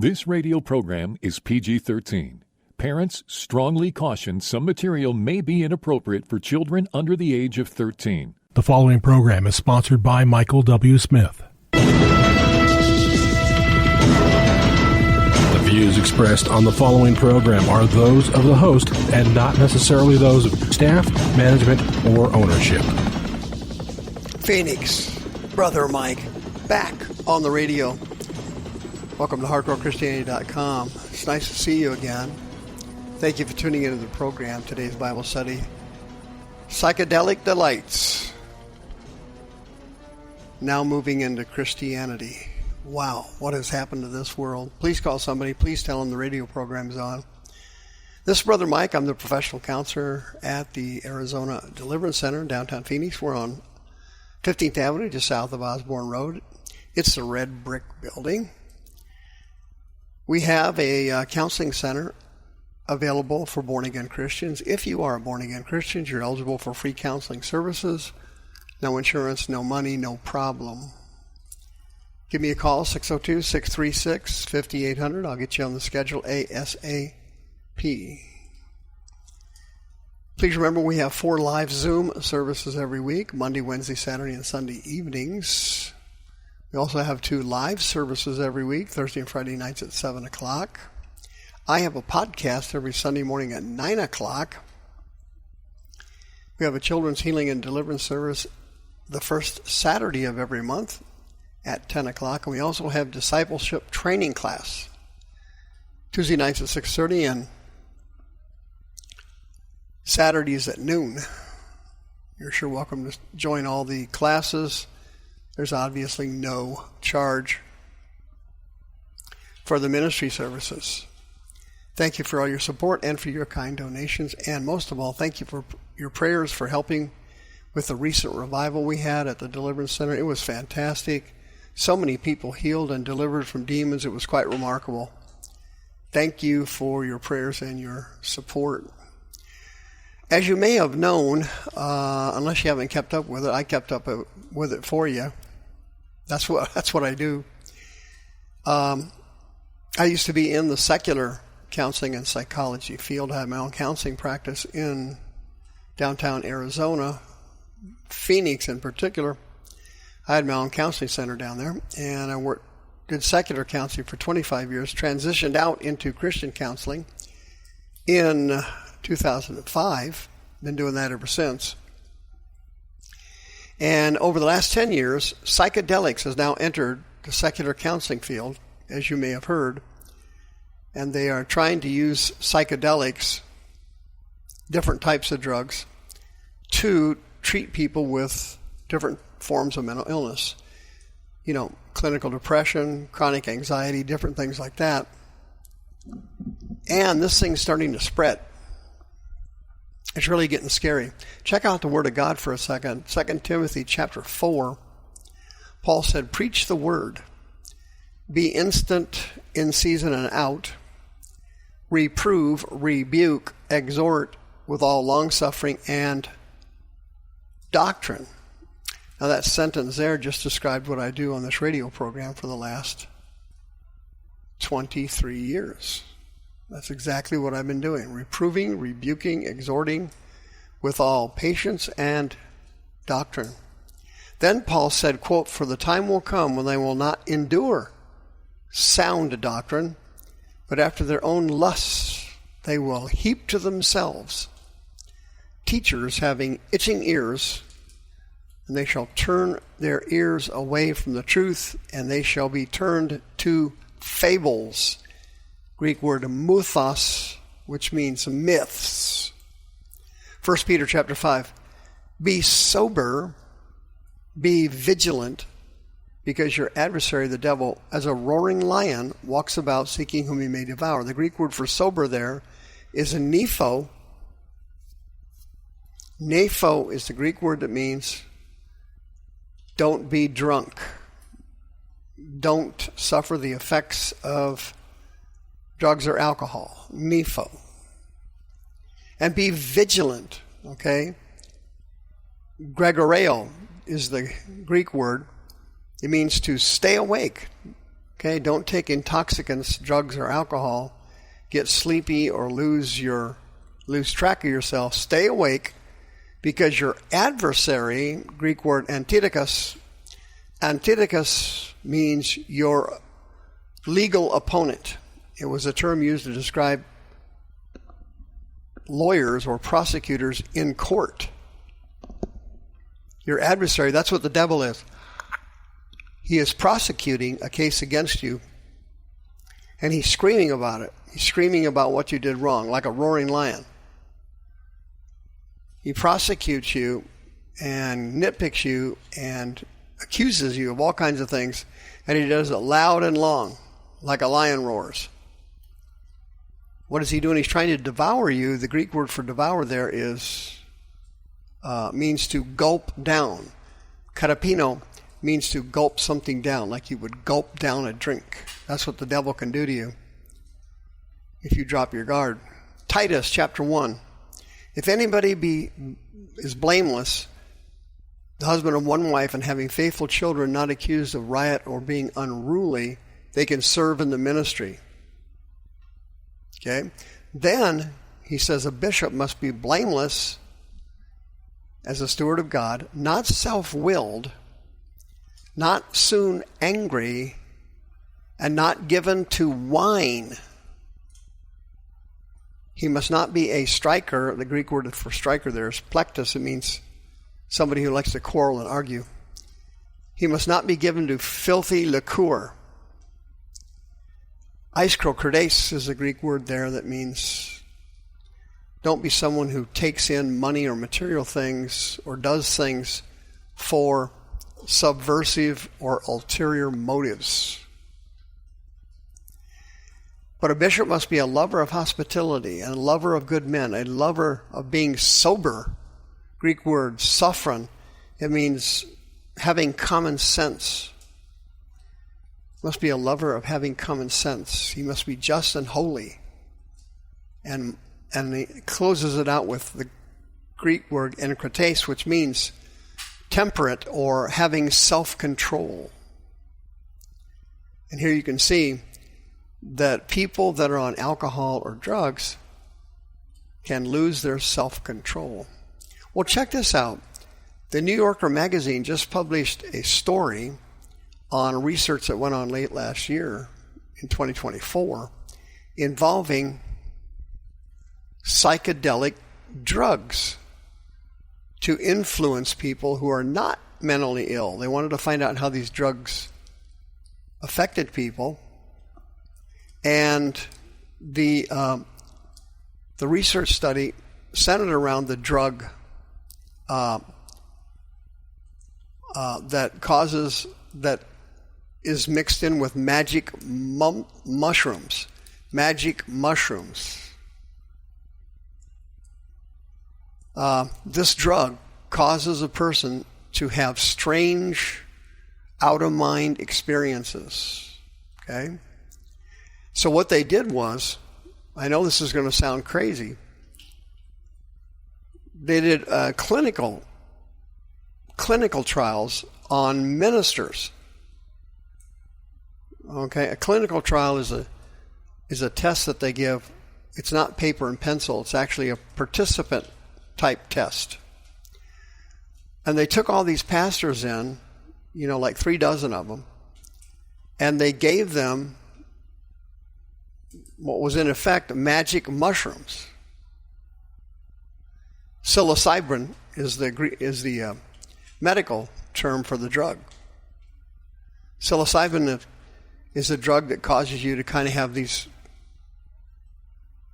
This radio program is PG-13. Parents strongly caution some material may be inappropriate for children under the age of 13. The following program is sponsored by Michael W. Smith. The views expressed on the following program are those of the host and not necessarily those of staff, management, or ownership. Phoenix, Brother Mike, back on the radio. Welcome to HardcoreChristianity.com. It's nice to see you again. Thank you for tuning into the program. Today's Bible study, Psychedelic Delights. Now moving into Christianity. Wow, what has happened to this world? Please call somebody. Please tell them the radio program is on. This is Brother Mike. I'm the professional counselor at the Arizona Deliverance Center in downtown Phoenix. We're on 15th Avenue, just south of Osborne Road. It's the red brick building. We have a counseling center available for born-again Christians. If you are a born-again Christian, you're eligible for free counseling services. No insurance, no money, no problem. Give me a call, 602-636-5800. I'll get you on the schedule ASAP. Please remember we have 4 live Zoom services every week, Monday, Wednesday, Saturday, and Sunday evenings. We also have 2 live services every week, Thursday and Friday nights at 7 o'clock. I have a podcast every Sunday morning at 9 o'clock. We have a children's healing and deliverance service the first Saturday of every month at 10 o'clock. And we also have discipleship training class, Tuesday nights at 6:30 and Saturdays at noon. You're sure welcome to join all the classes. There's obviously no charge for the ministry services. Thank you for all your support and for your kind donations. And most of all, thank you for your prayers for helping with the recent revival we had at the Deliverance Center. It was fantastic. So many people healed and delivered from demons. It was quite remarkable. Thank you for your prayers and your support. As you may have known, unless you haven't kept up with it, I kept up with it for you. That's what I do. I used to be in the secular counseling and psychology field. I had my own counseling practice in downtown Arizona, Phoenix in particular. I had my own counseling center down there, and I did secular counseling for 25 years, transitioned out into Christian counseling in 2005. Been doing that ever since. And over the last 10 years, psychedelics has now entered the secular counseling field, as you may have heard. And they are trying to use psychedelics, different types of drugs, to treat people with different forms of mental illness. You know, clinical depression, chronic anxiety, different things like that. And this thing's starting to spread. It's really getting scary. Check out the Word of God for a second. 2 Timothy chapter 4. Paul said, preach the word. Be instant in season and out. Reprove, rebuke, exhort with all longsuffering and doctrine. Now that sentence there just described what I do on this radio program for the last 23 years. That's exactly what I've been doing. Reproving, rebuking, exhorting with all patience and doctrine. Then Paul said, quote, for the time will come when they will not endure sound doctrine, but after their own lusts they will heap to themselves teachers having itching ears, and they shall turn their ears away from the truth, and they shall be turned to fables. Greek word mythos, which means myths. 1 Peter chapter 5. Be sober, be vigilant, because your adversary, the devil, as a roaring lion, walks about seeking whom he may devour. The Greek word for sober there is a nepho. Nepho is the Greek word that means don't be drunk. Don't suffer the effects of drugs or alcohol. Nepho. And be vigilant, okay? Gregoreo is the Greek word. It means to stay awake, Okay, don't take intoxicants, drugs, or alcohol. Get sleepy or lose track of yourself. Stay awake, because your adversary, Greek word antidikos means your legal opponent. It was a term used to describe lawyers or prosecutors in court. Your adversary, that's what the devil is. He is prosecuting a case against you, and he's screaming about it. He's screaming about what you did wrong, like a roaring lion. He prosecutes you and nitpicks you and accuses you of all kinds of things, and he does it loud and long, like a lion roars. What is he doing? He's trying to devour you. The Greek word for devour there means to gulp down. Karapino means to gulp something down, like you would gulp down a drink. That's what the devil can do to you if you drop your guard. Titus chapter 1. If anybody is blameless, the husband of one wife, and having faithful children, not accused of riot or being unruly, they can serve in the ministry. Okay? Then, he says, a bishop must be blameless as a steward of God, not self-willed, not soon angry, and not given to wine. He must not be a striker. The Greek word for striker there is plektos. It means somebody who likes to quarrel and argue. He must not be given to filthy liquor. Iskrokrades is the Greek word there that means don't be someone who takes in money or material things or does things for subversive or ulterior motives. But a bishop must be a lover of hospitality and a lover of good men, a lover of being sober. Greek word, sophron. It means having common sense. Must be a lover of having common sense. He must be just and holy. And he closes it out with the Greek word enkrates, which means temperate or having self-control. And here you can see that people that are on alcohol or drugs can lose their self-control. Well, check this out. The New Yorker magazine just published a story on research that went on late last year in 2024 involving psychedelic drugs to influence people who are not mentally ill. They wanted to find out how these drugs affected people. And the research study centered around the drug that is mixed in with magic mushrooms. Magic mushrooms. This drug causes a person to have strange, out-of-mind experiences. Okay? So what they did was, I know this is going to sound crazy, they did clinical trials on ministers. Okay, a clinical trial is a test that they give. It's not paper and pencil. It's actually a participant type test. And they took all these pastors in, like 36 of them, and they gave them what was in effect magic mushrooms. Psilocybin is the medical term for the drug. Psilocybin is a drug that causes you to kind of have these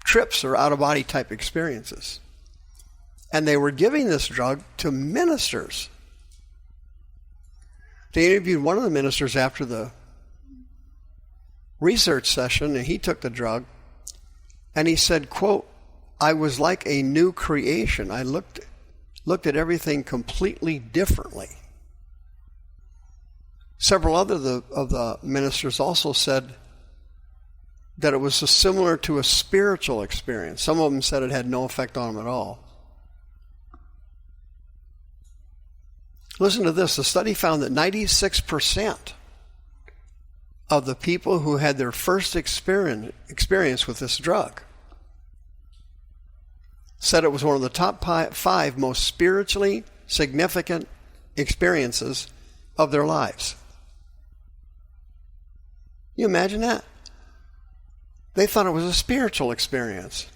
trips or out-of-body type experiences. And they were giving this drug to ministers. They interviewed one of the ministers after the research session, and he took the drug, and he said, quote, I was like a new creation. I looked at everything completely differently. Several other of the ministers also said that it was similar to a spiritual experience. Some of them said it had no effect on them at all. Listen to this. The study found that 96% of the people who had their first experience with this drug said it was one of the top 5 most spiritually significant experiences of their lives. You imagine that? They thought it was a spiritual experience.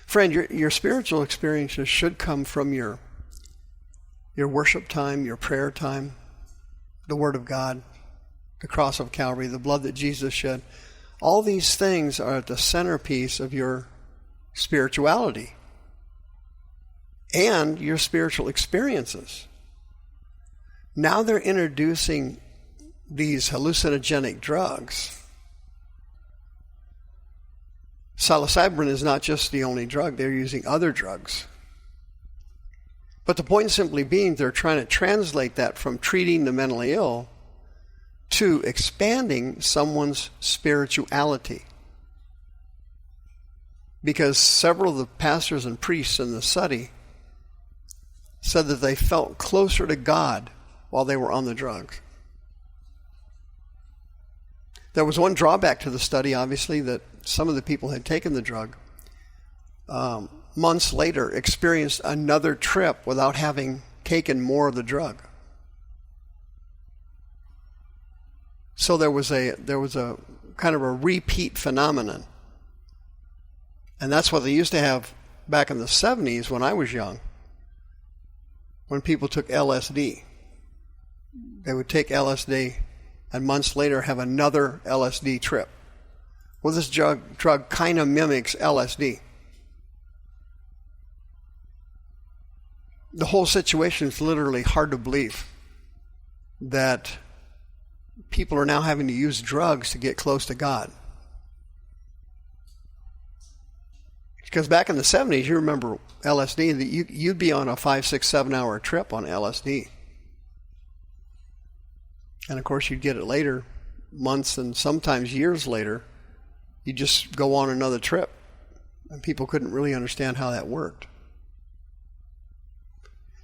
Friend, your spiritual experiences should come from your worship time, your prayer time, the Word of God, the cross of Calvary, the blood that Jesus shed. All these things are at the centerpiece of your spirituality and your spiritual experiences. Now they're introducing these hallucinogenic drugs. Psilocybin is not just the only drug. They're using other drugs. But the point simply being, they're trying to translate that from treating the mentally ill to expanding someone's spirituality. Because several of the pastors and priests in the study said that they felt closer to God while they were on the drugs. There was one drawback to the study, obviously, that some of the people had taken the drug, months later experienced another trip without having taken more of the drug. So there was a kind of a repeat phenomenon. And that's what they used to have back in the 70s when I was young, when people took LSD. They would take LSD and months later have another LSD trip. Well, this drug kind of mimics LSD. The whole situation is literally hard to believe that people are now having to use drugs to get close to God. Because back in the 70s, you remember LSD, you'd be on a 5, 6, 7 hour trip on LSD. And of course, you'd get it later, months and sometimes years later. You just go on another trip. And people couldn't really understand how that worked.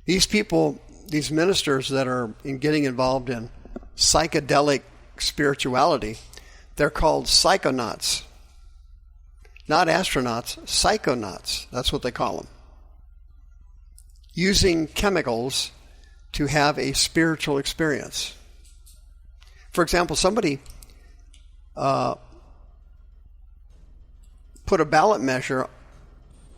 These people, these ministers that are getting involved in psychedelic spirituality, they're called psychonauts. Not astronauts, psychonauts. That's what they call them. Using chemicals to have a spiritual experience. For example, somebody put a ballot measure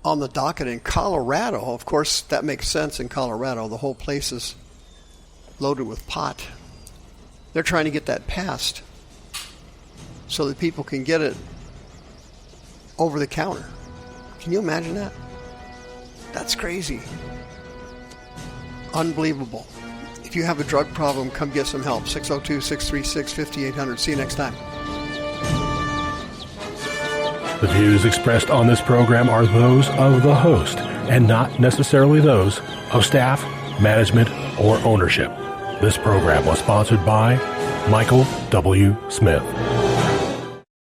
on the docket in Colorado. Of course, that makes sense in Colorado. The whole place is loaded with pot. They're trying to get that passed so that people can get it over the counter. Can you imagine that? That's crazy. Unbelievable. If you have a drug problem, come get some help. 602-636-5800. See you next time. The views expressed on this program are those of the host and not necessarily those of staff, management, or ownership. This program was sponsored by Michael W. Smith.